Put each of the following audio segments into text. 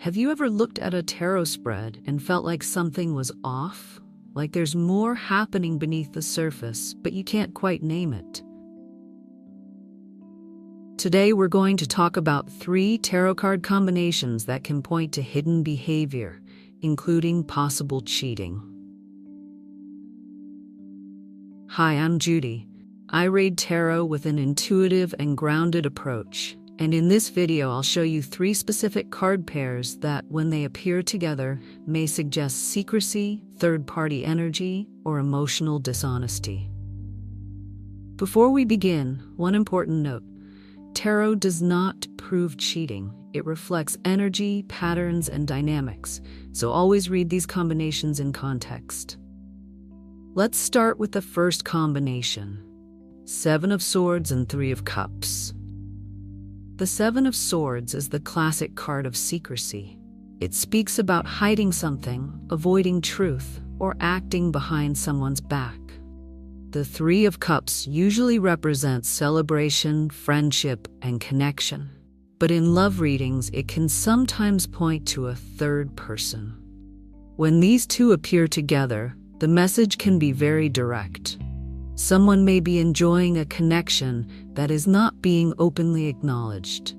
Have you ever looked at a tarot spread and felt like something was off? Like there's more happening beneath the surface, but you can't quite name it? Today we're going to talk about 3 tarot card combinations that can point to hidden behavior, including possible cheating. Hi, I'm Judy. I read tarot with an intuitive and grounded approach. And in this video, I'll show you 3 specific card pairs that, when they appear together, may suggest secrecy, third-party energy, or emotional dishonesty. Before we begin, one important note. Tarot does not prove cheating. It reflects energy, patterns, and dynamics, so always read these combinations in context. Let's start with the first combination: 7 of Swords and 3 of Cups. The 7 of Swords is the classic card of secrecy. It speaks about hiding something, avoiding truth, or acting behind someone's back. The 3 of Cups usually represents celebration, friendship, and connection. But in love readings, it can sometimes point to a third person. When these two appear together, the message can be very direct. Someone may be enjoying a connection that is not being openly acknowledged.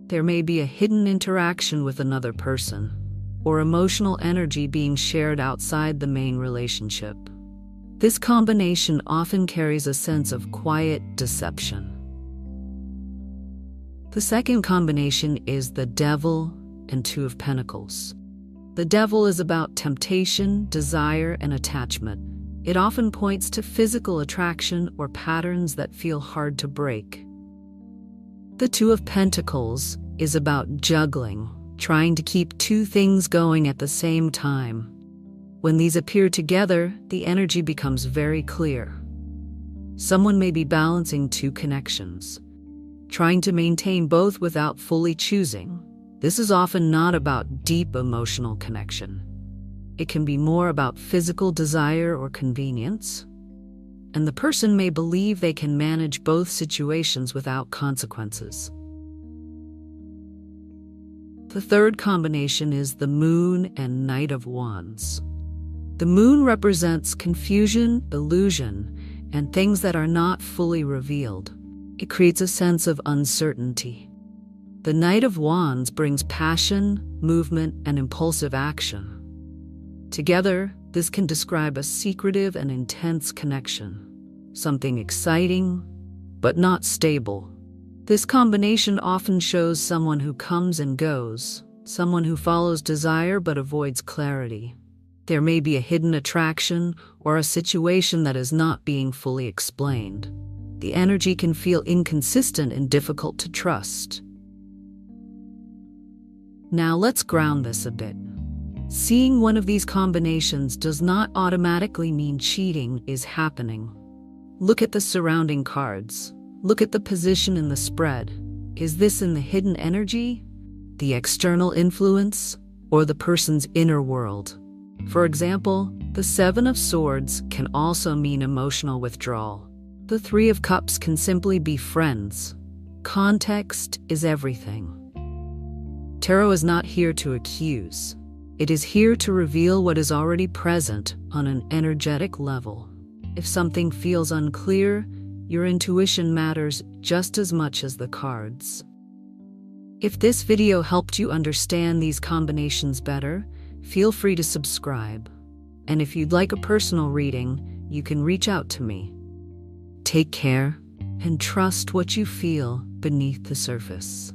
There may be a hidden interaction with another person, or emotional energy being shared outside the main relationship. This combination often carries a sense of quiet deception. The second combination is the Devil and 2 of Pentacles. The Devil is about temptation, desire, and attachment. It often points to physical attraction or patterns that feel hard to break. The 2 of Pentacles is about juggling, trying to keep 2 things going at the same time. When these appear together, the energy becomes very clear. Someone may be balancing 2 connections, trying to maintain both without fully choosing. This is often not about deep emotional connection. It can be more about physical desire or convenience, and the person may believe they can manage both situations without consequences. The third combination is the Moon and Knight of Wands. The Moon represents confusion, illusion, and things that are not fully revealed. It creates a sense of uncertainty. The Knight of Wands brings passion, movement, and impulsive action. Together, this can describe a secretive and intense connection, something exciting, but not stable. This combination often shows someone who comes and goes, someone who follows desire but avoids clarity. There may be a hidden attraction or a situation that is not being fully explained. The energy can feel inconsistent and difficult to trust. Now let's ground this a bit. Seeing one of these combinations does not automatically mean cheating is happening. Look at the surrounding cards. Look at the position in the spread. Is this in the hidden energy, the external influence, or the person's inner world? For example, the 7 of Swords can also mean emotional withdrawal. The 3 of Cups can simply be friends. Context is everything. Tarot is not here to accuse. It is here to reveal what is already present on an energetic level. If something feels unclear, your intuition matters just as much as the cards. If this video helped you understand these combinations better, feel free to subscribe. And if you'd like a personal reading, you can reach out to me. Take care and trust what you feel beneath the surface.